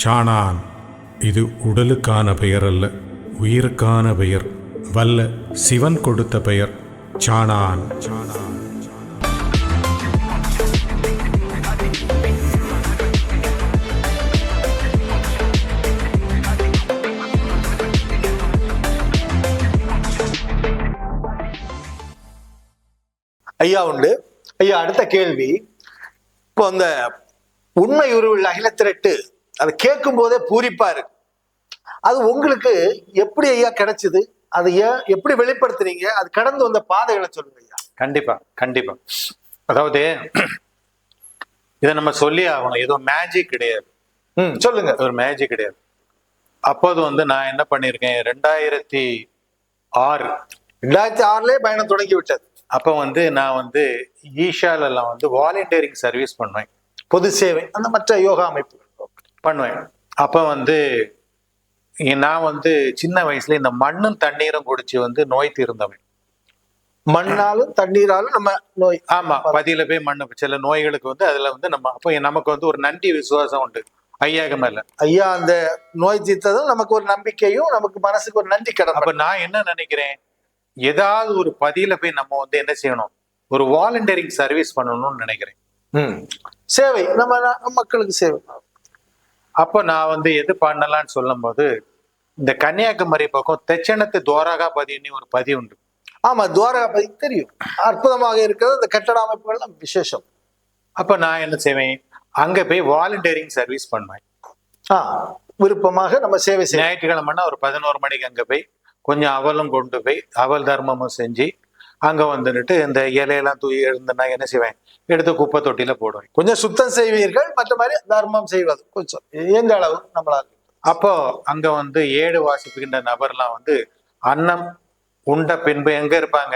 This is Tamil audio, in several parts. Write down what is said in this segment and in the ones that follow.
சாணான். இது உடலுக்கான பெயர் அல்ல, உயிருக்கான பெயர். வல்ல சிவன் கொடுத்த பெயர் சாணான். ஐயா உண்டு. ஐயா, அடுத்த கேள்வி. இப்போ அந்த உண்மை உருவில் அகிலத்திரட்டு அதை கேட்கும் போதே பூரிப்பா இருக்கு. அது உங்களுக்கு எப்படி ஐயா கிடைச்சது? அதை எப்படி வெளிப்படுத்துறீங்க? அது கடந்து வந்த பாதைகளை சொல்லுங்க ஐயா. கண்டிப்பா கண்டிப்பா. அதாவது இதை நம்ம சொல்லி ஆகணும். ஏதோ மேஜிக் கிடையாது. சொல்லுங்க. ஒரு மேஜிக் கிடையாது. அப்போது நான் என்ன பண்ணியிருக்கேன், 2006 பயணம் தொடங்கி விட்டது. அப்போ நான் ஈஷாலெல்லாம் வாலண்டியரிங் சர்வீஸ் பண்ணுவேன். பொது சேவை, அந்த மற்ற யோகா அமைப்பு பண்ணுவேன். அப்போ நான் சின்ன வயசுல இந்த மண்ணும் தண்ணீரும் குடிச்சு நோய் தீர்ந்தவன். மண்ணாலும் தண்ணீராலும் நம்ம நோய். ஆமா, பதியில போய் மண்ணு சில நோய்களுக்கு அதுல நம்ம அப்போ நமக்கு ஒரு நன்றி விசுவாசம் உண்டு ஐயாக்கு மேல. ஐயா அந்த நோய் தீர்த்ததும் நமக்கு ஒரு நம்பிக்கையும், நமக்கு மனசுக்கு ஒரு நன்றி கடன். அப்ப நான் என்ன நினைக்கிறேன், ஏதாவது ஒரு பதியில போய் நம்ம என்ன செய்யணும், ஒரு வாலண்டியரிங் சர்வீஸ் பண்ணணும்னு நினைக்கிறேன். சேவை, நம்ம மக்களுக்கு சேவை. அப்போ நான் எது பண்ணலான்னு சொல்லும் போது, இந்த கன்னியாகுமரி பக்கம் தெச்சனத்து துவாரகா பதின்னு ஒரு பதி உண்டு. ஆமா, துவாரகா பதி தெரியும். அற்புதமாக இருக்கிறது. அந்த கட்டட அமைப்புகள்லாம் விசேஷம். அப்ப நான் என்ன செய்வேன், அங்க போய் வாலண்டியரிங் சர்வீஸ் பண்ணுவேன். விருப்பமாக நம்ம சேவை செய்ய. ஞாயிற்றுக்கிழமைன்னா ஒரு 11 மணிக்கு அங்க போய் கொஞ்சம் அவலும் கொண்டு போய் அவல் தர்மமும் செஞ்சு அங்க இந்த இலையெல்லாம் தூக்கி எழுந்தனா என்ன செய்வேன், எடுத்து குப்பை தொட்டியில போடுவேன். கொஞ்சம் சுத்தம் செய்வீர்கள், மற்ற மாதிரி தர்மம் செய்வது கொஞ்சம் எந்த அளவு நம்மளால. அப்போ அங்க ஏடு வாசிப்புகின்ற நபர்லாம் அன்னம் உண்ட பின்பு எங்க இருப்பாங்க,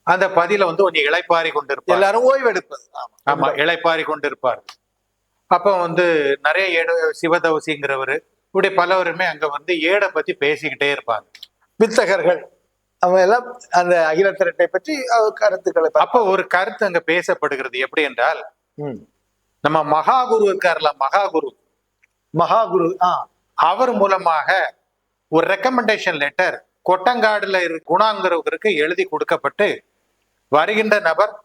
அந்த பதில கொஞ்சம் இளைப்பாரி கொண்டு இருப்பார். எல்லாரும் ஓய்வு எடுப்பது. ஆமா, இளைப்பாரி கொண்டு இருப்பார். அப்போ நிறைய ஏடு, சிவதவசிங்கிறவரு, இப்படி பலவருமே அங்க ஏடை பத்தி பேசிக்கிட்டே இருப்பாங்க. வித்தகர்கள் அவங்க எல்லாம் அந்த அகிலத்திரட்டை பற்றி கருத்துக்களை. அப்போ ஒரு கருத்து அங்க பேசப்படுகிறது. எப்படி என்றால், நம்ம மகாகுரு இருக்காருல, மகாகுரு அவர் மூலமாக ஒரு ரெக்கமெண்டேஷன் லெட்டர் கொட்டங்காடுல குணாங்கிறவருக்கு எழுதி கொடுக்கப்பட்டு, வருகின்ற நபர்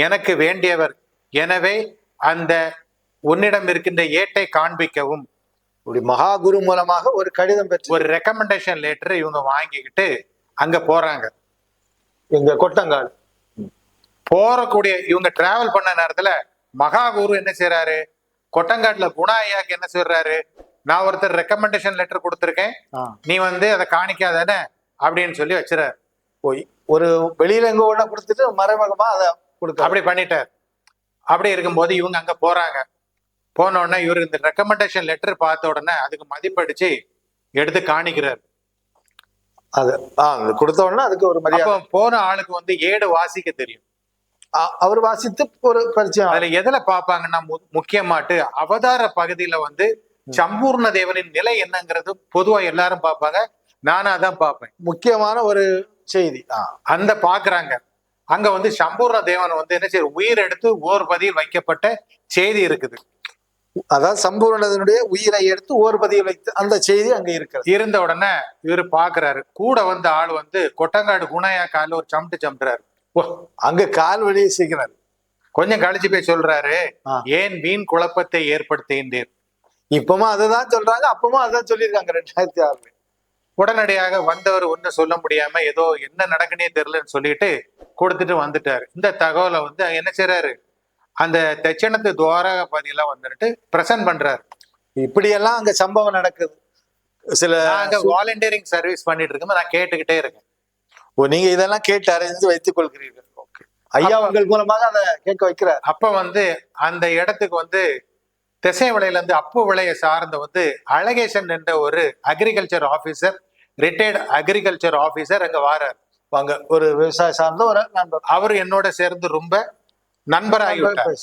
எனக்கு வேண்டியவர், எனவே அந்த உன்னிடம் இருக்கின்ற ஏட்டை காண்பிக்கவும். மகாகுரு மூலமாக ஒரு கடிதம் பெற்று ஒரு ரெக்கமெண்டேஷன் லெட்டர் இவங்க வாங்கிக்கிட்டு அங்க போறாங்க. எங்க கொட்டங்காடு போறக்கூடிய இவங்க டிராவல் பண்ண நேரத்துல மகாகுரு என்ன செய்யறாரு, கொட்டங்காட்டுல குணா ஐயாக்கு என்ன சொல்றாரு, நான் ஒருத்தர் ரெக்கமெண்டேஷன் லெட்டர் கொடுத்துருக்கேன், நீ அதை காணிக்காதானே அப்படின்னு சொல்லி வச்சுறாரு. போய் ஒரு வெளியில எங்க ஒண்ணா கொடுத்துட்டு மறைமுகமா அதை கொடுக்க அப்படி பண்ணிட்டார். அப்படி இருக்கும்போது இவங்க அங்க போறாங்க. போன உடனே இவர் இந்த ரெக்கமெண்டேஷன் லெட்டர் பார்த்த உடனே அதுக்கு மதிப்படிச்சு எடுத்து காணிக்கிறார். அது கொடுத்த உடனே அதுக்கு ஒரு மரியாதை. போன ஆளுக்கு ஏடு வாசிக்க தெரியும். அவர் வாசித்து ஒரு பரிச்சயம். அதுல எதுல பாப்பாங்கன்னா, முக்கியமாட்டு அவதார பகுதியில சம்பூர்ண தேவனின் நிலை என்னங்கிறது பொதுவா எல்லாரும் பார்ப்பாங்க. நானா தான் பார்ப்பேன். முக்கியமான ஒரு செய்தி அந்த பாக்குறாங்க. அங்க சம்பூர்ண தேவன் என்ன செய்ய, உயிர் எடுத்து ஓர் பதியில் வைக்கப்பட்ட செய்தி இருக்குது. அதாவது சம்பூர்ணனுடைய உயிரை எடுத்து ஓர் பதியில் வைத்து அந்த செய்தி அங்க இருக்கிறது. இருந்த உடனே இவரு பாக்குறாரு, கூட ஆள் கொட்டங்காடு குணையா கால ஒரு சம்றாரு. அங்க கால் வழியை செய்கிறாரு. கொஞ்சம் கழிச்சு போய் சொல்றாரு, ஏன் வீண் குழப்பத்தை ஏற்படுத்துகின்றீர். இப்பமா அதான் சொல்றாங்க, அப்பமா அதான் சொல்லியிருக்காங்க 2006. உடனடியாக வந்தவர் ஒன்னும் சொல்ல முடியாம ஏதோ என்ன நடக்குன்னே தெரியலன்னு சொல்லிட்டு கொடுத்துட்டு வந்துட்டாரு. இந்த தகவலை என்ன செய்யறாரு, அந்த தெச்சனத்து துவாரக பதிலாம் பிரசன்ட் பண்றாரு. இப்படியெல்லாம் அங்க சம்பவம் நடக்குது. சில அங்க வாலண்டியரிங் சர்வீஸ் பண்ணிட்டு இருக்கும்போது நான் கேட்டுக்கிட்டே இருக்கேன். நீங்க இதெல்லாம் கேட்டு அறிந்து வைத்துக் கொள்கிறீர்கள். ஐயா உங்கள் மூலமாக அதை கேட்க வைக்கிறார். அப்ப அந்த இடத்துக்கு திசை விலையில அப்பு விலையை சார்ந்த அழகேசன் என்ற ஒரு agriculture officer, retired agriculture officer அங்க வாரார். வாங்க, ஒரு விவசாய சார்ந்த ஒரு நண்பர். அவரு என்னோட சேர்ந்து ரொம்ப நண்பராகிவிட்டார்.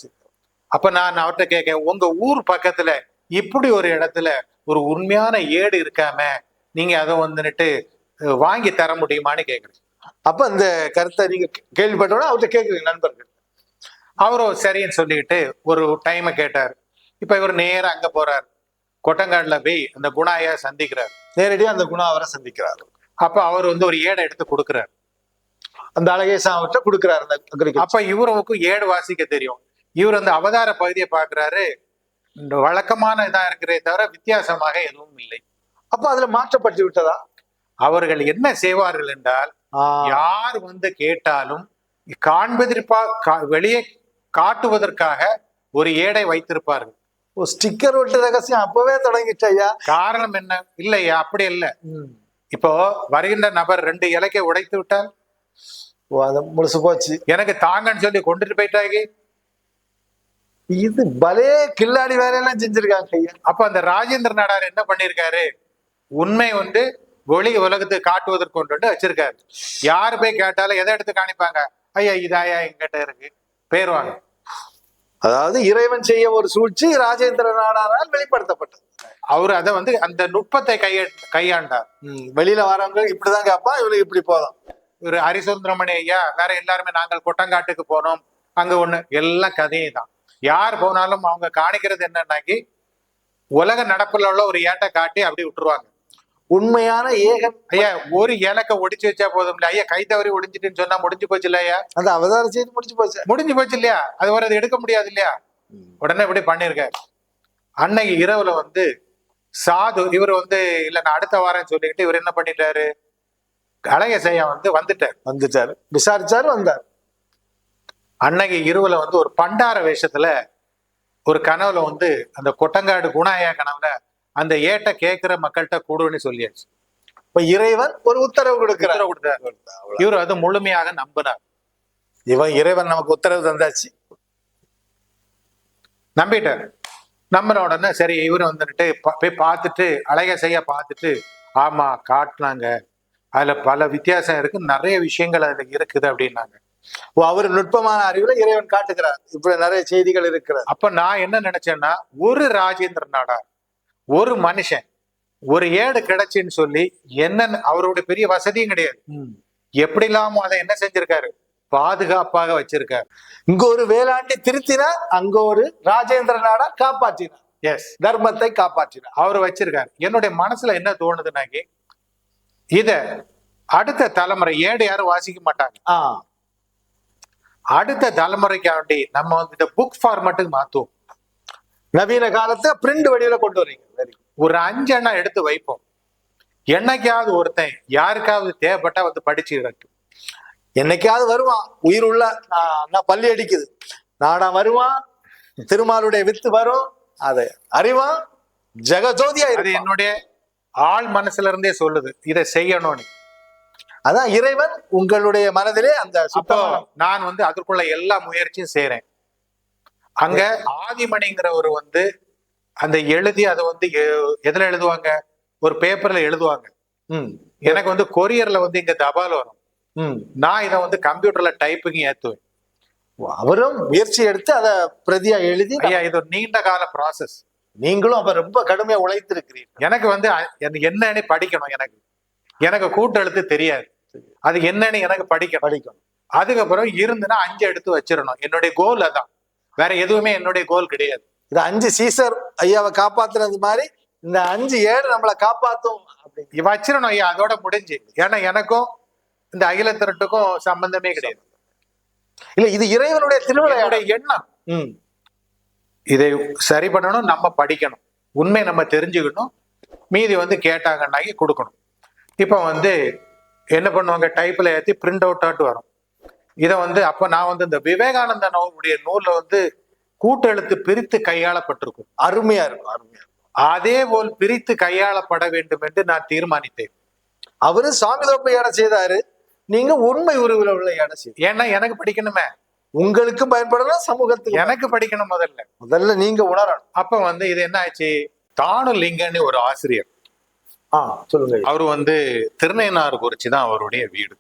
அப்ப நான் அவர்கிட்ட கேட்க, உங்க ஊர் பக்கத்துல இப்படி ஒரு இடத்துல ஒரு உண்மையான ஏடு இருக்காம நீங்க அதை வாங்கி தர முடியுமான்னு கேக்குறேன். அப்ப இந்த கருத்தை நீங்க கேள்விப்பட்டோட அவர்கிட்ட கேட்குறீங்க நண்பர்கள். அவரும் சரின்னு சொல்லிட்டு ஒரு டைமை கேட்டார். இப்ப இவர் நேரம் அங்க போறார். கொட்டங்காடுல போய் அந்த குணா ஐயா சந்திக்கிறார். நேரடியா அந்த குணா அவரை சந்திக்கிறார். அப்ப அவர் வந்து ஒரு ஏடை எடுத்து கொடுக்கிறார். அந்த அழகேசன் அவர்கிட்ட கொடுக்கிறார் அந்த agriculture. அப்ப இவருக்கு ஏடு வாசிக்க தெரியும். இவர் அந்த அவதார பகுதியை பாக்குறாரு. இந்த வழக்கமான இதா இருக்கிறதே தவிர வித்தியாசமாக எதுவும் இல்லை. அப்ப அதுல மாற்றப்பட்டு விட்டதா? அவர்கள் என்ன செய்வார்கள் என்றால், யார் வந்து கேட்டாலும் வெளியே காட்டுவதற்காக ஒரு ஏடை வைத்திருப்பார்கள். ஸ்டிக்கர் ஒட்டு ரகசியம் அப்பவே தொடங்கிட்டு ஐயா. காரணம் என்ன? இல்லையா, அப்படி இல்ல. இப்போ வருகின்ற நபர் 2 இலக்கை உடைத்து விட்டால் முழுசு போச்சு, எனக்கு தாங்கன்னு சொல்லி கொண்டுட்டு போயிட்டாங்க. இது பலே கில்லாடி வேலையெல்லாம் செஞ்சிருக்காங்க ஐயா. அப்ப அந்த ராஜேந்திர நாடார் என்ன பண்ணிருக்காரு, உண்மை வந்து ஒளி உலகத்துக்கு காட்டுவதற்கு கொண்டு வச்சிருக்காரு. யாரு போய் கேட்டாலும் எதை எடுத்து காணிப்பாங்க, ஐயா இதாயா எங்கிட்ட இருக்கு பேருவாங்க. அதாவது இறைவன் செய்ய ஒரு சூழ்ச்சி ராஜேந்திர நாடாரால் வெளிப்படுத்தப்பட்டது. அவரு அதை வந்து அந்த நுட்பத்தை கையாண்டார். வெளியில வரவங்க இப்படிதான் கேட்பா, இவனுக்கு இப்படி போதும். ஒரு ஹரிசுந்தரமணி ஐயா வேற எல்லாருமே நாங்கள் கொட்டங்காட்டுக்கு போனோம், அங்க ஒண்ணு எல்லாம் கதையே தான். யார் போனாலும் அவங்க காணிக்கிறது என்னன்னாக்கி உலக நடப்புல உள்ள ஒரு ஏட்டை காட்டி அப்படி விட்டுருவாங்க. உண்மையான ஏகன் ஐயா ஒரு இலக்க ஒடிச்சு வச்சா போதும் இல்ல ஐயா, கை தவறி ஒடிஞ்சிட்டுன்னு சொன்னா முடிஞ்சு போச்சு இல்ல ஐயா, அந்த அவதார செய்தி முடிஞ்சு போச்சு இல்லையா, அது வரை அதை எடுக்க முடியாது இல்லையா. உடனே இப்படி பண்ணிருக்காரு. அன்னைக்கு இரவுல வந்து சாது இவர் வந்து இல்ல நான் அடுத்த வாரம் சொல்லிக்கிட்டு இவர் என்ன பண்ணிட்டாரு, அழகேசையா வந்து வந்துட்டாரு விசாரிச்சாரு வந்தார். அன்னைக்கு இரவுல வந்து ஒரு பண்டார வேஷத்துல ஒரு கனவுல வந்து அந்த கொட்டங்காடு குணாயா கனவுல அந்த ஏட்ட கேட்கிற மக்கள்கிட்ட கூடுன்னு சொல்லியாச்சு. இப்ப இறைவன் ஒரு உத்தரவு கொடுத்தார். இவர் அது முழுமையாக நம்பினார். இறைவன் நமக்கு உத்தரவு தந்தாச்சு, நம்பிட்டார். நம்பின உடனே சரி இவர் வந்துட்டு போய் பார்த்துட்டு அழகேசையா பார்த்துட்டு, ஆமா காட்டினாங்க, அதுல பல வித்தியாசம் இருக்கு, நிறைய விஷயங்கள் அதுல இருக்குது அப்படின்னாங்க. அவர் நுட்பமான அறிவுல இறைவன் காட்டுகிறார், இப்படி நிறைய செய்திகள் இருக்கிறது. அப்ப நான் என்ன நினைச்சேன்னா, ஒரு ராஜேந்திர நாடார் ஒரு மனுஷன் ஒரு ஏடு கிடைச்சுன்னு சொல்லி என்ன, அவருடைய பெரிய வசதியும் கிடையாது, எப்படி இல்லாம அதை என்ன செஞ்சிருக்காரு, பாதுகாப்பாக வச்சிருக்காரு. இங்க ஒரு வேளாண்டி திருத்தினார், அங்க ஒரு ராஜேந்திர நாடா காப்பாற்றினார். எஸ், தர்மத்தை காப்பாற்றினார், அவர் வச்சிருக்காரு. என்னுடைய மனசுல என்ன தோணுதுனாக்கி, இத அடுத்த தலைமுறை ஏடு யாரும் வாசிக்க மாட்டாங்க. அடுத்த தலைமுறைக்காண்டி நம்ம வந்து இந்த புக் ஃபார்மேட்டுக்கு மாத்துவோம். நவீன காலத்தை பிரிண்ட் வடிவில கொண்டு வரீங்க. ஒரு 5 எண்ணம் எடுத்து வைப்போம். என்னைக்காவது ஒருத்தன் யாருக்காவது தேவைப்பட்டா வந்து படிச்சுக்கிடட்டும். என்னைக்காவது வருவான், உயிர் உள்ள பள்ளி அடிக்குது நாடா வருவான், திருமாலுடைய வித்து வரும், அதை அறிவான், ஜெகஜோதியா. அது என்னுடைய ஆள் மனசுல இருந்தே சொல்லுது இதை செய்யணும்னு. அதான் இறைவன் உங்களுடைய மனதிலே அந்த சுத்தம். நான் வந்து அதற்குள்ள எல்லா முயற்சியும் செய்யறேன். அங்க ஆதிமணிங்கிறவர் வந்து அந்த எழுதி அதை வந்து எதுல எழுதுவாங்க, ஒரு பேப்பர்ல எழுதுவாங்க. எனக்கு வந்து கொரியர்ல வந்து இங்க தபால் வரும், நான் இதை வந்து கம்ப்யூட்டர்ல டைப்பிங் ஏத்துவேன். அவரும் முயற்சி எடுத்து அதை பிரதியா எழுதி. ஐயா இது ஒரு நீண்ட கால ப்ராசஸ். நீங்களும் அப்ப ரொம்ப கடுமையா உழைத்திருக்கிறீர்கள். எனக்கு வந்து என்னன்னு படிக்கணும், எனக்கு கூட்டெழுத்து தெரியாது, அது என்னன்னு எனக்கு படிக்கணும். அதுக்கப்புறம் இருந்துன்னா 5 எடுத்து வச்சிடணும். என்னுடைய கோல் அதான், வேற எதுவுமே என்னுடைய கோல் கிடையாது. இது 5 சீசர் ஐயாவை காப்பாத்துறது மாதிரி இந்த 5 ஏடு நம்மளை காப்பாத்தும் அப்படி வச்சிடணும் ஐயா, அதோட முடிஞ்சு. ஏன்னா எனக்கும் இந்த அகில திரட்டுக்கும் சம்பந்தமே கிடையாது. இல்ல இது இறைவனுடைய திருவிழையோட எண்ணம். இதை சரி பண்ணணும், நம்ம படிக்கணும், உண்மை நம்ம தெரிஞ்சுக்கணும், மீதி வந்து கேட்டாங்கன்னாக்கி கொடுக்கணும். இப்ப வந்து என்ன பண்ணுவாங்க, டைப்ல ஏற்றி பிரிண்ட் அவுட் ஆட்டு வரும். இதை வந்து அப்ப நான் வந்து இந்த விவேகானந்தனுடைய நூல்ல வந்து கூட்டெழுத்து பிரித்து கையாளப்பட்டிருக்கும். அருமையா இருக்கும். அதே போல் பிரித்து கையாளப்பட வேண்டும் என்று நான் தீர்மானித்தேன். அவரு சாமிதோப்பை ஏட செய்தாரு, நீங்க உண்மை உருவில் உள்ள ஏட செய்ய. ஏன்னா எனக்கு படிக்கணுமே, உங்களுக்கும் பயன்படணும், சமூகத்துக்கு எனக்கு படிக்கணும். முதல்ல நீங்க உணரணும். அப்ப வந்து இது என்ன ஆச்சு, தானுலிங்கன்னு ஒரு ஆசிரியர், சொல்லுங்க. அவரு வந்து திருநெய்னாறு குறிச்சுதான் அவருடைய வீடு.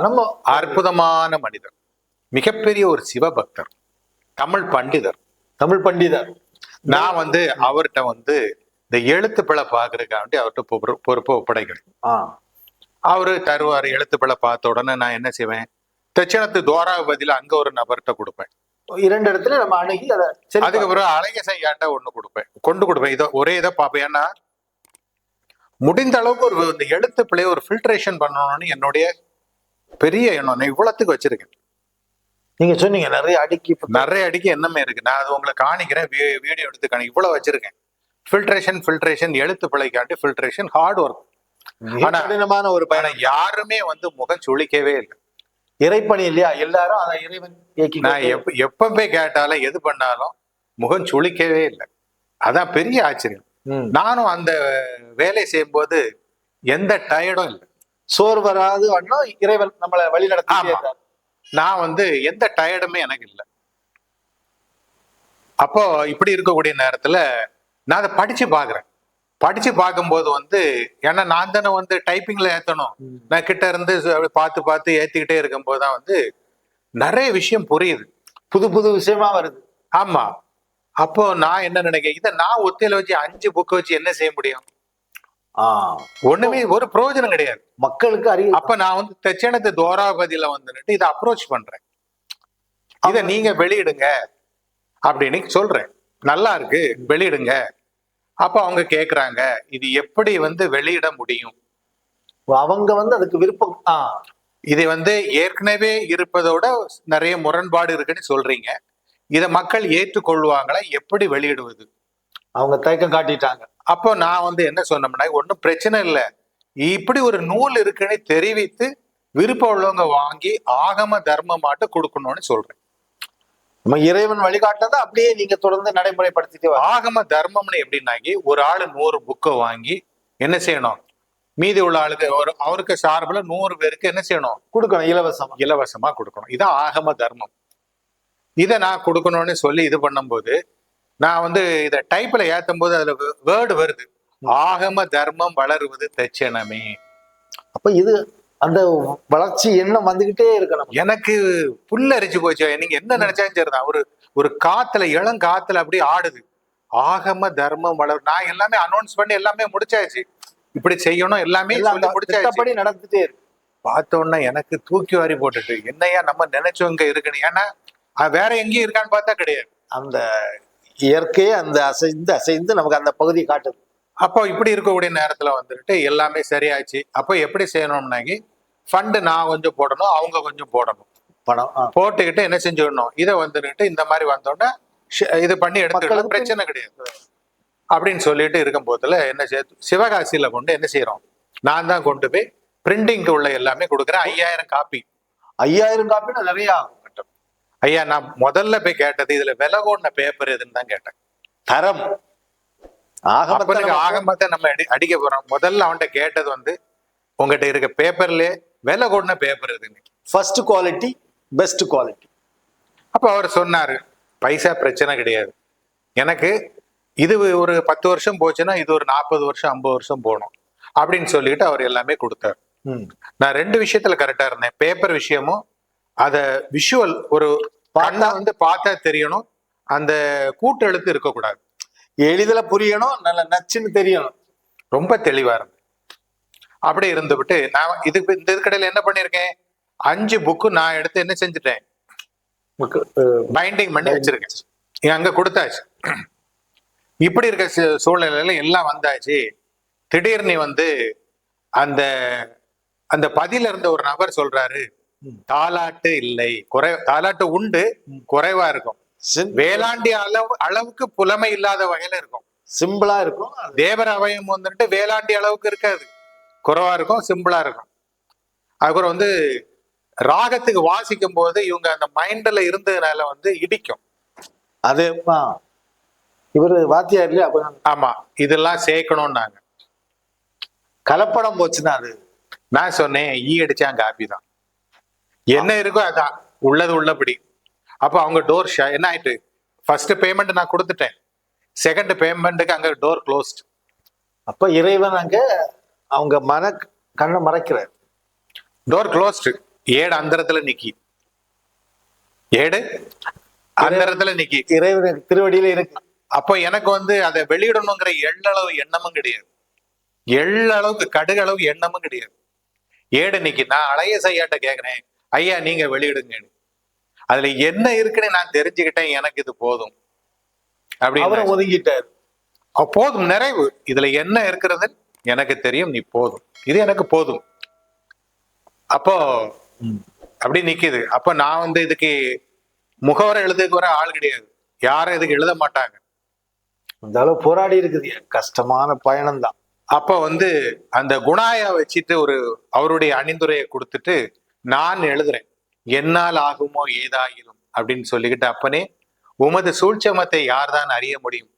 நம்ம அற்புதமான மனிதர், மிகப்பெரிய ஒரு சிவபக்தர், தமிழ் பண்டிதர். நான் வந்து அவர்கிட்ட வந்து இந்த எழுத்து பிழை பாக்குறதுக்காண்டி அவர்கிட்ட பொறுப்பை ஒப்படைக்கிறேன். அவரு தருவாரு. எழுத்து பிழை பார்த்த உடனே நான் என்ன செய்வேன், தட்சிணத்து துவாராபதியில அங்க ஒரு நபர்கிட்ட கொடுப்பேன். 2 இடத்துல நம்ம அணுகி அதை சரி அதுக்கப்புறம் அழகேச ஐயாட்ட ஒண்ணு கொண்டு கொடுப்பேன். இதோ ஒரே இதை பார்ப்பேன். ஏன்னா முடிந்த அளவுக்கு ஒரு இந்த எழுத்து பிள்ளைய ஒரு ஃபில்ட்ரேஷன் பண்ணணும்னு என்னுடைய பெரிய எண்ணம். நான் இவ்வளவுக்கு வச்சிருக்கேன். நீங்க சொன்னீங்க நிறைய அடிக்க எண்ணமே இருக்கு. நான் அது உங்களை காணிக்கிறேன், வீடியோ எடுத்து காணி. இவ்வளவு வச்சிருக்கேன். ஃபில்ட்ரேஷன் எழுத்து பிழைக்காட்டி ஃபில்ட்ரேஷன் ஹார்ட் ஒர்க். ஆனா கடினமான ஒரு பயணம். யாருமே வந்து முகம் சுளிக்கவே இல்லை. இறைப்பணி இல்லையா, எல்லாரும் அதை இறைவன் இயக்கி. நான் எப்ப போய் கேட்டாலும் எது பண்ணாலும் முகம் சுளிக்கவே இல்லை. அதான் பெரிய ஆச்சரியம். நானும் அந்த வேலை செய்யும் போது எந்த டயர்டும் இல்லை, சோறு வராது. அண்ணா இறைவன் நம்மளை வழி நடத்த. நான் வந்து எந்த டயர்டுமே எனக்கு இல்லை. அப்போ இப்படி இருக்கக்கூடிய நேரத்துல நான் அதை படிச்சு பாக்குறேன். படிச்சு பார்க்கும்போது வந்து ஏன்னா நான் தானே வந்து டைப்பிங்ல ஏத்தணும். நான் கிட்ட இருந்து பார்த்து பார்த்து ஏத்திக்கிட்டே இருக்கும் போதுதான் வந்து நிறைய விஷயம் புரியுது, புது புது விஷயமா வருது. ஆமா. அப்போ நான் என்ன நினைக்கிறேன், இதை நான் ஒத்தையில வச்சு 5 புக்கு வச்சு என்ன செய்ய முடியும்? ஒண்ணுமே ஒரு பிரயோஜனம் கிடையாது மக்களுக்கு அறிவு. அப்ப நான் வந்து தெச்சனத்து தோராபதியில வந்துட்டு இதை அப்ரோச் பண்றேன். இத நீங்க வெளியிடுங்க அப்படின்னு சொல்றேன். நல்லா இருக்கு, வெளியிடுங்க. அப்ப அவங்க கேக்குறாங்க, இது எப்படி வந்து வெளியிட முடியும்? அவங்க வந்து அதுக்கு விருப்பம். இது வந்து ஏற்கனவே இருப்பதோட நிறைய முரண்பாடு இருக்குன்னு சொல்றீங்க. இத மக்கள் ஏற்றுக்கொள்வாங்களா? எப்படி வெளியிடுவது? அவங்க தயக்கம் காட்டிட்டாங்க. அப்போ நான் வந்து என்ன சொன்னோம்னா, ஒன்றும் பிரச்சனை இல்லை, இப்படி ஒரு நூல் இருக்குன்னு தெரிவித்து விருப்பம் உள்ளவங்க வாங்கி ஆகம தர்மமாட்டு கொடுக்கணும்னு சொல்றேன். நம்ம இறைவன் வழிகாட்டதான் அப்படியே நீங்க தொடர்ந்து நடைமுறைப்படுத்திட்டு. ஆகம தர்மம்னு எப்படின்னாக்கி ஒரு ஆளு 100 புக்கை வாங்கி என்ன செய்யணும், மீதி உள்ள ஆளுக்கு அவருக்கு சார்பில் 100 பேருக்கு என்ன செய்யணும், கொடுக்கணும். இலவசமா கொடுக்கணும். இதான் ஆகம தர்மம். இதை நான் கொடுக்கணும்னு சொல்லி இது பண்ணும்போது நான் வந்து இதை டைப்ல ஏத்தும் போது அதுல வேர்டு வருது, ஆகம தர்மம் வளருவது தட்சணமே. அப்ப இது அந்த வளர்ச்சி எண்ணம் வந்துகிட்டே இருக்கணும். எனக்கு புல்லரிச்சு போச்சு. நீங்க என்ன நினைச்சாலும் சரிதான், ஒரு காத்துல இளங்காத்துல அப்படி ஆடுது, ஆகம தர்மம் வளரும். நான் எல்லாமே அனௌன்ஸ் பண்ணி எல்லாமே முடிச்சாச்சு, இப்படி செய்யணும் எல்லாமே முடிச்சாச்சு, நடந்துட்டே இருக்கு. பார்த்தோன்னா எனக்கு தூக்கி வாரி போட்டுட்டு, என்னையா நம்ம நினைச்சவங்க இருக்குன்னு. ஏன்னா வேற எங்கேயும் இருக்கான்னு பார்த்தா கிடையாது. அந்த இயற்கையே அந்த அசைந்து நமக்கு அந்த பகுதியை காட்டுது. அப்போ இப்படி இருக்கக்கூடிய நேரத்துல வந்துட்டு எல்லாமே சரியாச்சு. அப்போ எப்படி செய்யணும்னாக்கி ஃபண்டு நான் கொஞ்சம் போடணும், அவங்க கொஞ்சம் போடணும். பணம் போட்டுக்கிட்டு என்ன செஞ்சிடணும், இதை வந்துட்டு இந்த மாதிரி வந்தோடனே இது பண்ணி எடுத்துக்கலாம், பிரச்சனை கிடையாது அப்படின்னு சொல்லிட்டு இருக்கும் போதுல என்ன செய்ய, சிவகாசியில கொண்டு என்ன செய்யறோம், நான் தான் கொண்டு போய் பிரிண்டிங்க்கு உள்ள எல்லாமே கொடுக்குறேன். 5000 காப்பி. 5000 காப்பினா நிறைய ஆகும். ஐயா நான் முதல்ல போய் கேட்டது இதுல விலை கூடின பேப்பர் எதுன்னு தான் கேட்டேன். தரம் ஆகமத்தை நம்ம அடிக்க போறோம். முதல்ல அவன்கிட்ட கேட்டது வந்து உங்ககிட்ட இருக்க பேப்பர்லயே விலை கூடின பேப்பர் எதுன்னு, ஃபர்ஸ்ட் குவாலிட்டி, பெஸ்ட் குவாலிட்டி. அப்ப அவர் சொன்னாரு, பைசா பிரச்சனை கிடையாது, எனக்கு இது ஒரு 10 வருஷம் போச்சுன்னா இது ஒரு 40 வருஷம் 50 வருஷம் போகணும் அப்படின்னு சொல்லிட்டு அவர் எல்லாமே கொடுத்தாரு. நான் 2 விஷயத்துல கரெக்டா இருந்தேன். பேப்பர் விஷயமும் அத விஷுவல் ஒரு கண்ணா வந்து பார்த்தா தெரியணும், அந்த கூட்டெழுத்து இருக்கக்கூடாது, எளிதில புரியணும், நல்ல நச்சுன்னு தெரியணும். ரொம்ப தெளிவா இருந்து அப்படி இருந்துவிட்டு நான் இந்த கடையில என்ன பண்ணிருக்கேன், 5 புக்கு நான் எடுத்து என்ன செஞ்சுட்டேன், பைண்டிங் பண்ணி வச்சிருக்கேன். அங்க கொடுத்தாச்சு. இப்படி இருக்க சூழ்நிலையில எல்லாம் வந்தாச்சு. திடீர்னு வந்து அந்த அந்த பதில இருந்த ஒரு நபர் சொல்றாரு, தாலாட்டு இல்லை, தாலாட்டு உண்டு, குறைவா இருக்கும். வேளாண்டி அளவுக்கு புலமை இல்லாத வகையில இருக்கும், சிம்பிளா இருக்கும். தேவர அவயம் வந்துட்டு வேளாண்டி அளவுக்கு இருக்காது, குறைவா இருக்கும், சிம்பிளா இருக்கும். அதுக்கப்புறம் வந்து ராகத்துக்கு வாசிக்கும் போது இவங்க அந்த மைண்ட்ல இருந்ததுனால வந்து இடிக்கும். அது இவரு வாத்தியார் இல்லையா? ஆமா, இதெல்லாம் சேர்க்கணும்னாங்க. கலப்படம் போச்சுன்னா அது நான் சொன்னேன், அடிச்சாங்க காப்பி தான், என்ன இருக்கோ அதான் உள்ளது உள்ளபடி. அப்ப அவங்க டோர் என்ன ஆயிட்டு, ஃபர்ஸ்ட் பேமெண்ட் நான் கொடுத்துட்டேன், செகண்ட் பேமெண்ட்டுக்கு அங்க டோர் க்ளோஸ்ட். அப்ப இறைவன் அங்க அவங்க கண்ணை மறைக்கிறார். Door closed. ஏடு அந்தரத்துல நிக்கி, ஏடு அந்தரத்துல நிக்கி, இறைவன் திருவடியில இருக்கு. அப்போ எனக்கு வந்து அதை வெளியிடணுங்கிற எள்ளளவு எண்ணமும் கிடையாது, எள்ளளவுக்கு கடுகளவு எண்ணமும் கிடையாது. ஏடு நிக்கி. நான் அழகேச ஐயாட்ட கேக்குறேன், ஐயா நீங்க வெளியிடுங்க. அதுல என்ன இருக்குன்னு நான் தெரிஞ்சுக்கிட்டேன், எனக்கு இது போதும் அவரை அப்படின்னு. ஒதுங்கிட்டாரு. போதும், நிறைவு. இதுல என்ன இருக்கிறது எனக்கு தெரியும், நீ போதும், இது எனக்கு போதும். அப்போ அப்படி நிக்குது. அப்ப நான் வந்து இதுக்கு முகவரை எழுதுக்கு வர ஆள் கிடையாது, யாரும் இதுக்கு எழுத மாட்டாங்க. அந்த அளவு போராடி இருக்குது, கஷ்டமான பயணம் தான். அப்ப வந்து அந்த குணாயா வச்சுட்டு அவருடைய அணிந்துரையை கொடுத்துட்டு நான் எழுதுறேன், என்னால் ஆகுமோ ஏதாயிரும் அப்படின்னு சொல்லிக்கிட்டு, அப்பனே உமது சூழ்ச்சமத்தை யார்தான் அறிய முடியும்,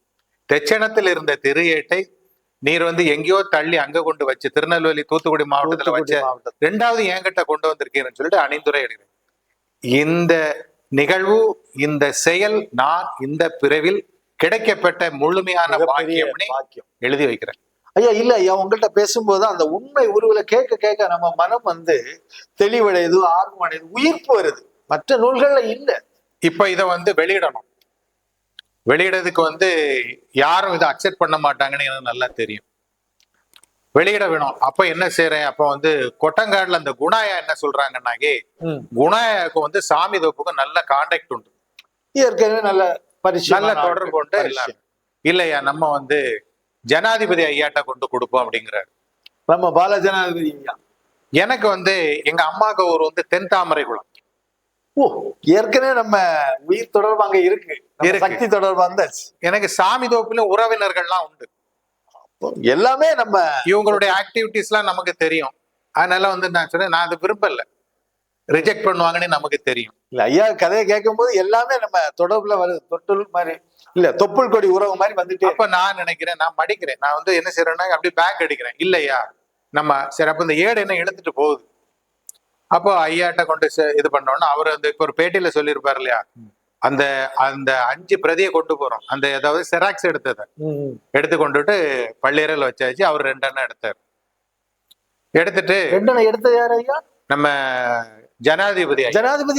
தெச்சனத்தில் இருந்த திரு ஏட்டை நீர் வந்து எங்கேயோ தள்ளி அங்க கொண்டு வச்சு திருநெல்வேலி தூத்துக்குடி மாவட்டத்துல வச்ச ரெண்டாவது என்கிட்ட கொண்டு வந்திருக்கீங்கன்னு சொல்லிட்டு அணிந்துரை எழுதுறேன். இந்த நிகழ்வு, இந்த செயல் நான் இந்த பிறவில் கிடைக்கப்பட்ட முழுமையான பாக்கியம்னு எழுதி வைக்கிறேன். ஐயா இல்ல ஐயா, உங்கள்கிட்ட பேசும்போது அந்த உண்மை உருவில கேட்க கேட்க நம்ம மனம் வந்து தெளிவடையுது, ஆர்வம் அடையுது, உயிர்ப்பு வருது. மற்ற நூல்கள்ல இல்ல. இப்ப இதை வந்து வெளியிடணும். வெளியிடறதுக்கு வந்து யாரும் இதை அக்செப்ட் பண்ண மாட்டாங்கன்னு எனக்கு நல்லா தெரியும். வெளியிட வேணும். அப்ப என்ன செய்யறேன், அப்ப வந்து கொட்டங்காடுல அந்த குணாயா என்ன சொல்றாங்கன்னாக்கே, குணாயாவுக்கு வந்து சாமி தோப்புக்கும் நல்ல கான்டாக்ட் உண்டு, ஏற்கனவே நல்ல நல்ல தொடர்பு உண்டு. இல்லையா, நம்ம வந்து ஜனாதிபதி ஐயாட்ட கொண்டு கொடுப்போம் அப்படிங்கிறாரு. நம்ம பால ஜனாதிபதி ஐயா. எனக்கு வந்து எங்க அம்மாவுக்கு ஒரு வந்து தென் தாமரை குளம். ஓ, ஏற்கனவே நம்ம உயிர் தொடர்பு அங்க இருக்கு, சக்தி தொடர்பு வந்தாச்சு. எனக்கு சாமி தோப்புல உறவினர்கள்லாம் உண்டு. எல்லாமே நம்ம இவங்களுடைய ஆக்டிவிட்டிஸ் எல்லாம் நமக்கு தெரியும். அதனால வந்து நான் சொன்னேன், நான் அதை விரும்பல, ரிஜெக்ட் பண்ணுவாங்கன்னு நமக்கு தெரியும். இல்ல ஐயா கதையை கேட்கும் போது எல்லாமே நம்ம தொடர்புல வருது, தொட்டுள் மாதிரி இல்ல தொப்புள் கொடி உறவு மாதிரி வந்துட்டு. அப்ப நான் நினைக்கிறேன், நான் மடிக்கிறேன், நான் வந்து என்ன செய்யறேன்னா அப்படி பேக் அடிக்கிறேன். இல்லையா நம்ம சரி, அப்ப இந்த ஏடு என்ன இழுத்துட்டு போகுது. அப்போ ஐயாட்ட கொண்டு இது பண்ணோம்னா அவர் வந்து இப்ப ஒரு பேட்டியில சொல்லியிருப்பாரு இல்லையா, அந்த அந்த 5 பிரதியை கொண்டு போறோம், அந்த ஏதாவது செராக்ஸ் எடுத்ததை எடுத்து கொண்டுட்டு பள்ளியறையில் வச்சாச்சு. அவர் 2 எண்ணம் எடுத்தார். எடுத்துட்டு 2 எண்ணம் எடுத்தது யார் ஐயா? நம்ம ஜனாதிபதி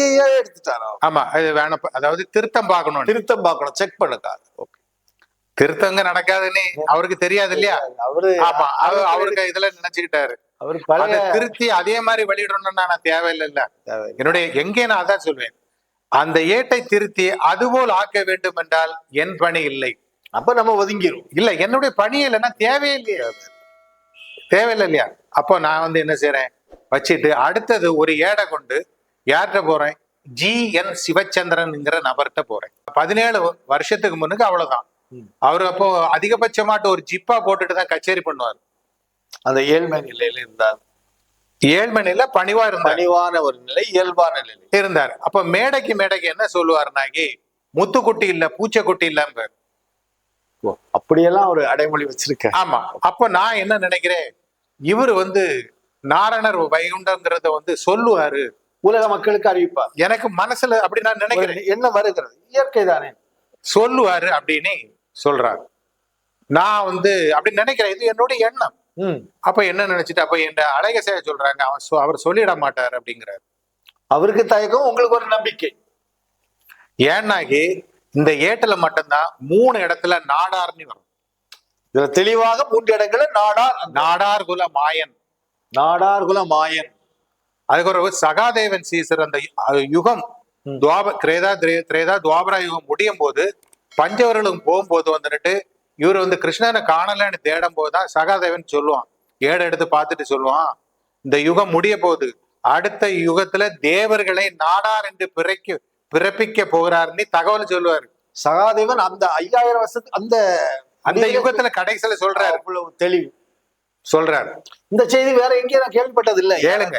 ஐயா எடுத்துட்டாரா? ஆமா, அது வேணும். அதாவது திருத்தம் பார்க்கணும், திருத்தம் பார்க்கணும், செக் பண்ணுக்காது. திருத்தங்க நடக்காதுன்னு அவருக்கு தெரியாது இல்லையா. ஆமா, அவருக்கு இதுல நினைச்சுக்கிட்டாரு. திருத்தி அதே மாதிரி வெளியிடணும்னா நான் தேவையில்லை இல்ல. என்னுடைய எங்கே நான் அதான் சொல்வேன், அந்த ஏட்டை திருத்தி அதுபோல் ஆக்க வேண்டும் என்றால் என் பணி இல்லை. அப்ப நம்ம ஒதுங்கிரும். இல்ல என்னுடைய பணி இல்லைன்னா தேவையில்லையா, தேவையில்லை இல்லையா. அப்போ நான் வந்து என்ன செய்யறேன், வச்சுட்டு அடுத்தது ஒரு ஏடை கொண்டு யார்கிட்ட போறேன், ஜி.என். சிவச்சந்திரன்ங்கிற நபர்கிட்ட போறேன். 17 வருஷத்துக்கு முன்னுக்கு அவ்வளவுதான். அவரு அப்போ அதிகபட்சமாட்டு ஒரு ஜிப்பா போட்டுட்டு தான் கச்சேரி பண்ணுவார். அந்த ஏழ்மை நிலையில இருந்தார். ஏழ்மை நிலை பணிவா இருந்தார், பணிவான ஒரு நிலை, இயல்பான நிலை இருந்தார். அப்ப மேடைக்கு என்ன சொல்லுவாருனாக்கி, முத்துக்குட்டி இல்ல பூச்சக்குட்டி இல்ல. அப்படியெல்லாம் ஒரு அடைமொழி வச்சிருக்க. ஆமா. அப்ப நான் என்ன நினைக்கிறேன், இவரு வந்து நாரணர் வைகுண்டம்ங்கிறத வந்து சொல்லுவாரு, உலக மக்களுக்கு அறிவிப்பார். எனக்கு மனசுல அப்படி நான் நினைக்கிறேன். என்ன வருகிறது, இயற்கை தானே, சொல்லுவாரு அப்படின்னு சொல்றாரு. நான் வந்து அப்படி நினைக்கிறேன், இது என்னுடைய எண்ணம். அப்ப என்ன நினைச்சிட்டு, அப்ப என் அழகசேய சொல்றாங்க, அவர் சொல்லிட மாட்டார் அப்படிங்கிறாரு. அவருக்கு தயக்கம், உங்களுக்கு ஒரு நம்பிக்கை. ஏன்னாகி இந்த ஏட்டுல மட்டும்தான் 3 இடத்துல நாடார்னு வரும். இதுல தெளிவாக 3 இடங்கள்ல நாடார் குல மாயன், நாடார் குல மாயன். அதுக்கு ஒரு சகாதேவன் சீசர் அந்த யுகம் திரேதா துவாபரா யுகம் முடியும் போது பஞ்சவர்களும் போகும்போது வந்துட்டு இவர் வந்து கிருஷ்ணனை காணலன்னு தேடும் போதுதான் சகாதேவன் சொல்லுவான், ஏடை எடுத்து பார்த்துட்டு சொல்லுவான், இந்த யுகம் முடிய போகுது, அடுத்த யுகத்துல தேவர்களை நாடார் என்று பிறப்பிக்க போகிறாருன்னு தகவல் சொல்லுவாரு சகாதேவன். அந்த 5000 வருஷத்துக்கு அந்த யுகத்துல கடைசியில சொல்றாரு, தெளிவு சொல்றாரு. இந்த செய்தி வேற எங்கேயும் நான் கேள்விப்பட்டது இல்லை. ஏழுங்க,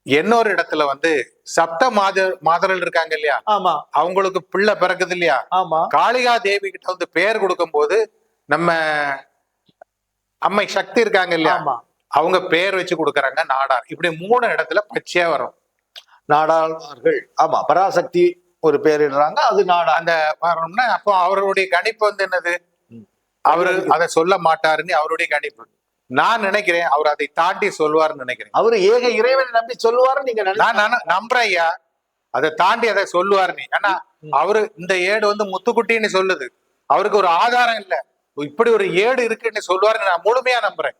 இன்னொரு இடத்துல வந்து சப்த மாதர்கள் இருக்காங்க இல்லையா, ஆமா, அவங்களுக்கு பிள்ளை பிறக்குது இல்லையா, ஆமா, காளிகா தேவி கிட்ட வந்து பெயர் கொடுக்கும் போது நம்ம அம்மை சக்தி இருக்காங்க இல்லையா, அவங்க பெயர் வச்சு கொடுக்கறாங்க நாடார். இப்படி 3 இடத்துல பச்சையா வரும் நாடார்கள். ஆமா, பராசக்தி ஒரு பேர் இடுறாங்க, அது நாடா. அந்த வரணும்னா அப்போ அவருடைய கணிப்பு வந்து என்னது, அவரு அதை சொல்ல மாட்டாருன்னு அவருடைய கணிப்பு. நான் நினைக்கிறேன் அவர் அதை தாண்டி சொல்லுவாருன்னு நினைக்கிறேன். அவரு ஏக இறைவனை நம்பி சொல்லுவாரு, நீங்க நான் நம்புறேன் ஐயா, அதை தாண்டி அதை சொல்லுவாருன்னு. ஏன்னா அவரு இந்த ஏடு வந்து முத்துக்குட்டின்னு சொல்லுது, அவருக்கு ஒரு ஆதாரம் இல்ல, இப்படி ஒரு ஏடு இருக்குன்னு சொல்லுவாருன்னு நான் முழுமையா நம்புறேன்.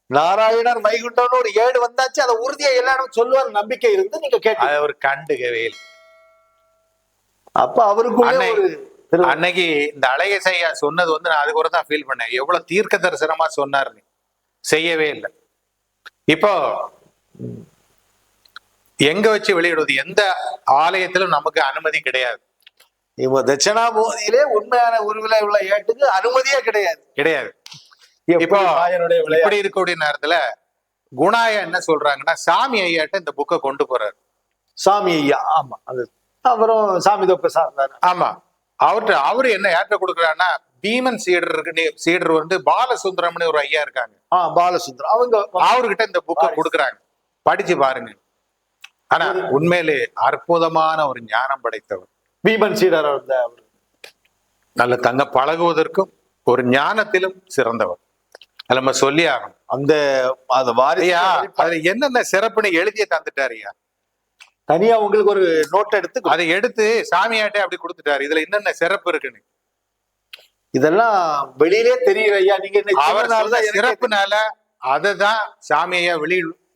நாராயணர் வைகுண்டம்னு ஒரு ஏடு வந்தாச்சு, அதை உறுதியா எல்லாரும் சொல்லுவாரு நம்பிக்கை இருந்து நீங்க கேட்க. அவர் கண்டுகவே அப்ப அவருக்குள்ள ஒரு அன்னைக்கு இந்த அழகேச ஐயா சொன்னது வந்து நான் அதுக்கு ஒரு தான் ஃபீல் பண்ணேன், எவ்வளவு தீர்க்க தரிசனமா சொன்னாருன்னு. செய்யவே இல்லை. இப்போ எங்க வச்சு வெளியிடுவது? எந்த ஆலயத்திலும் நமக்கு அனுமதி கிடையாது. இப்போ தட்சிணாமூர்த்தியிலே உண்மையான உருவில உள்ள ஏட்டுக்கு அனுமதியே கிடையாது. கிடையாது. இப்போ இப்போ மாயனுடைய விளையாட்டு. இப்படி இருக்கக்கூடிய நேரத்துல குணாயா என்ன சொல்றாங்கன்னா, சாமி ஐயாட்ட இந்த புக்கை கொண்டு போறாரு. சாமி ஐயா, ஆமா, அது அப்புறம் சாமி தொப்ப சார்ந்தாரு. ஆமா, அவரு என்ன யார்கிட்ட கொடுக்குறாருன்னா, பீமன் சீடர் வந்து பாலசுந்தரம்னு ஒரு ஐயா இருக்காங்க. பாலசுந்தரம் அவங்க அவர்கிட்ட இந்த புக்கை கொடுக்குறாங்க, படிச்சு பாருங்க. ஆனா உண்மையிலே அற்புதமான ஒரு ஞானம் படைத்தவர் பீமன் சீடர். நல்ல தங்க பழகுவதற்கும் ஒரு ஞானத்திலும் சிறந்தவர். அது நம்ம சொல்லி ஆகணும். அந்த வாரியா அதுல என்னென்ன சிறப்புன்னு எழுதிய தந்துட்டாருயா. தனியா உங்களுக்கு ஒரு நோட் எடுத்து அதை எடுத்து சாமியாட்டே அப்படி கொடுத்துட்டாரு, இதுல என்னென்ன சிறப்பு இருக்குன்னு. இதெல்லாம் வெளியிலே தெரியும் ஐயா. நீங்க அவர் சிறப்புனால அததான் சாமி ஐயா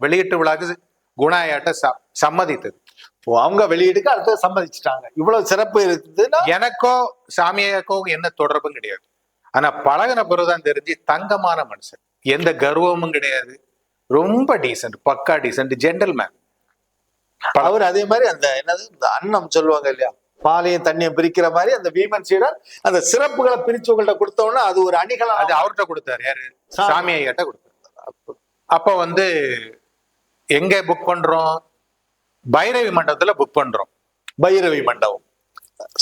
வெளியிட்டு விழாக்கு குணாயாட்ட சம்மதித்தது. அவங்க வெளியீடுக்கு அடுத்த சம்மதிச்சுட்டாங்க. இவ்வளவு சிறப்பு இருக்குதுன்னா எனக்கோ சாமியாக்கோ என்ன தொடர்பும் கிடையாது. ஆனா பழகின பிறகுதான் தெரிஞ்சு தங்கமான மனுஷன், எந்த கர்வமும் கிடையாது, ரொம்ப டீசென்ட், பக்கா டீசென்ட், ஜென்டல்மேன். அவர் அதே மாதிரி அந்த என்னது இந்த அன்னம் சொல்லுவாங்க இல்லையா, பாலையும் தண்ணியும் பிரிக்கிற மாதிரி அந்த பீமன் சீடர் அந்த சிறப்புகளை பிரிச்சு உங்கள்ட்ட கொடுத்தோம்னா அது ஒரு அணிகலம். அது அவர்கிட்ட கொடுத்தாரு. யாரு? சாமி ஐயாட்ட கொடுத்தாரு. அப்ப வந்து எங்க புக் பண்றோம்? பைரவி மண்டபத்துல புக் பண்றோம். பைரவி மண்டபம்.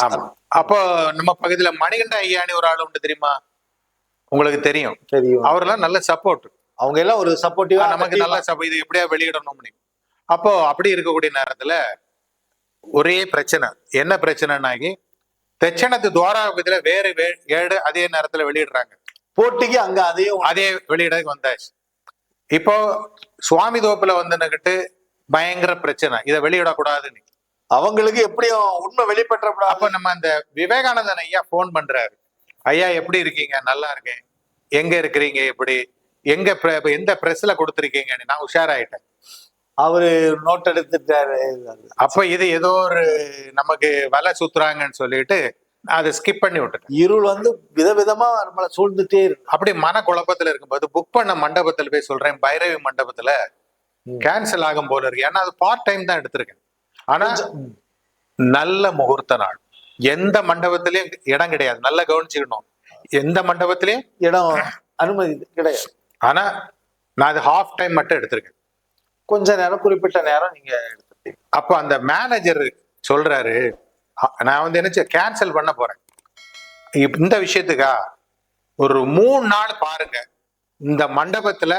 ஆமா. அப்போ நம்ம பகுதியில மணிகண்ட ஐயானி ஒரு ஆள் உண்டு, தெரியுமா? உங்களுக்கு தெரியும். தெரியும். அவரெல்லாம் நல்ல சப்போர்ட். அவங்க எல்லாம் ஒரு சப்போர்ட்டிவா நமக்கு நல்ல இது எப்படியா வெளியிடணும். அப்போ அப்படி இருக்கக்கூடிய நேரத்துல ஒரே பிரச்சனை. என்ன பிரச்சனைனாகி தெச்சனத்து துவாராபதியில வேற ஏடு அதே நேரத்துல வெளியிடுறாங்க. போட்டிக்கு அங்க அதே வெளியிடக்கு வந்தாச்சு. இப்போ சுவாமி தோப்புல வந்துன்னுகிட்டு பயங்கர பிரச்சனை, இதை வெளியிடக்கூடாதுன்னு. அவங்களுக்கு எப்படியும் உண்மை வெளிப்பற்றக்கூடாது. அப்ப நம்ம அந்த விவேகானந்தன் ஐயா போன் பண்றாரு, ஐயா எப்படி இருக்கீங்க? நல்லா இருக்கேன். எங்க இருக்கிறீங்க? எப்படி எங்க எந்த பிரஸ்ல கொடுத்துருக்கீங்கன்னு. நான் உஷாராயிட்டேன். அவரு நோட் எடுத்துட்டாரு. அப்ப இது ஏதோ ஒரு நமக்கு வலை சுத்துறாங்கன்னு சொல்லிட்டு அதை ஸ்கிப் பண்ணி விட்டுட்டேன். இருள் வந்து விதவிதமா நம்மளை சூழ்ந்துட்டே இருக்கு. அப்படி மன குழப்பத்துல இருக்கும்போது புக் பண்ண மண்டபத்துல போய் சொல்றேன், பைரவி மண்டபத்துல கேன்சல் ஆகும் போல இருக்கு. ஏன்னா அது பார்ட் டைம் தான் எடுத்திருக்கேன். ஆனா நல்ல முகூர்த்த நாள். எந்த மண்டபத்திலயும் இடம் கிடையாது, நல்லா கவனிச்சுக்கணும். எந்த மண்டபத்திலயும் இடம் அனுமதி கிடையாது. ஆனா நான் அது ஹாஃப் டைம் மட்டும் எடுத்திருக்கேன். கொஞ்ச நேரம், குறிப்பிட்ட நேரம் நீங்க எடுத்துட்டீங்க. அப்ப அந்த மேனேஜர் சொல்றாரு, நான் வந்து என்ன கேன்சல் பண்ண போறேன் இந்த விஷயத்துக்கா, ஒரு 3 நாள் பாருங்க, இந்த மண்டபத்துல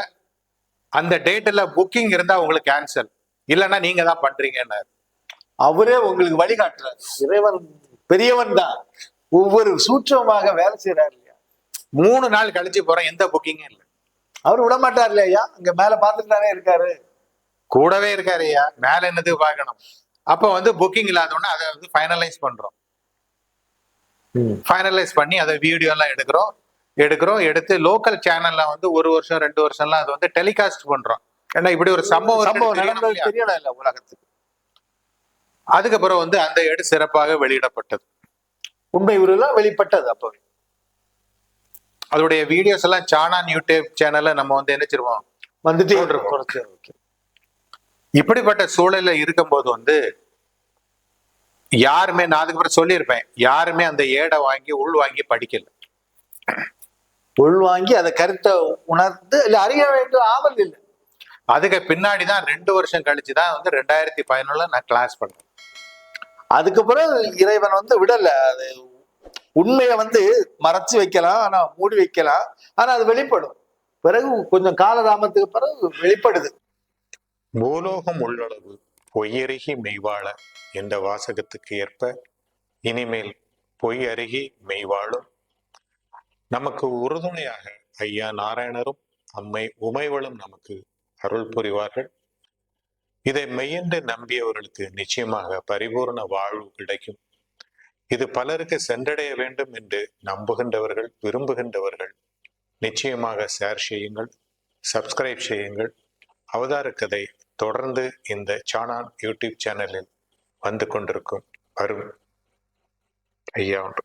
அந்த டேட்ல புக்கிங் இருந்தா உங்களுக்கு கேன்சல், இல்லைன்னா நீங்க தான் பண்றீங்கன்னாரு. அவரே உங்களுக்கு வழிகாட்டுறாரு. இறைவன் பெரியவன் தான், ஒவ்வொரு சூட்சமாக வேலை செய்யறாரு இல்லையா. 3 நாள் கழிச்சு போறேன், எந்த புக்கிங்கும் இல்லை. அவர் விட மாட்டார் இல்லையா, அங்க மேல பாத்துட்டு தானே இருக்காரு. கூடவே இருக்காரு ஐயா, மேல என்னது பார்க்கணும். அப்ப வந்து புக்கிங் இல்லாதோன்னா அதை வந்து ஃபைனலைஸ் பண்றோம். ஃபைனலைஸ் பண்ணி அதை வீடியோ எல்லாம் எடுத்து லோக்கல் சேனல்ல வந்து 1 வருஷம் 2 வருஷம்லாம் அது வந்து டெலிகாஸ்ட் பண்றோம். ஏன்னா இப்படி ஒரு சம்பவம் தெரியல இல்ல உலகத்துக்கு. அதுக்கப்புறம் வந்து அந்த ஏடு சிறப்பாக வெளியிடப்பட்டது, உண்மை உருவெல்லாம் வெளிப்பட்டது. அப்பவே அதோடைய வீடியோஸ் எல்லாம் சாணான் யூடியூப் சேனல்ல நம்ம வந்து நினைச்சிருவோம் வந்துட்டு. இப்படிப்பட்ட சூழல்ல இருக்கும்போது வந்து யாருமே, நான் அதுக்கப்புறம் சொல்லியிருப்பேன், யாருமே அந்த ஏடை வாங்கி உள்வாங்கி படிக்கல. உள்வாங்கி அதை கருத்தை உணர்ந்து இல்ல அறிய வேண்டும் ஆவல் இல்லை. அதுக்கு பின்னாடிதான் 2 வருஷம் கழிச்சுதான் வந்து 2011 நான் கிளாஸ் பண்ணேன். அதுக்கப்புறம் இறைவன் வந்து விடல. அது உண்மையை வந்து மறைச்சு வைக்கலாம், ஆனா மூடி வைக்கலாம், ஆனா அது வெளிப்படும். பிறகு கொஞ்சம் காலதாமத்துக்கு பிறகு வெளிப்படுது. பூலோகம் உள்ளளவு பொய்யருகி மெய்வாழ என்ற வாசகத்துக்கு ஏற்ப இனிமேல் பொய் அருகி மெய்வாழும் நமக்கு உறுதுணையாக ஐயா நாராயணரும் அம்மை உமைவளும் நமக்கு அருள் புரிவார்கள். இதை மெய்யென்று நம்பியவர்களுக்கு நிச்சயமாக பரிபூர்ண வாழ்வு கிடைக்கும். இது பலருக்கு சென்றடைய வேண்டும் என்று நம்புகின்றவர்கள், விரும்புகின்றவர்கள் நிச்சயமாக ஷேர் செய்யுங்கள், சப்ஸ்கிரைப் செய்யுங்கள். அவதார கதை தொடர்ந்து இந்த சாணான் யூடியூப் சேனலில் வந்து கொண்டிருக்கும். வரும் ஐயா உண்டு.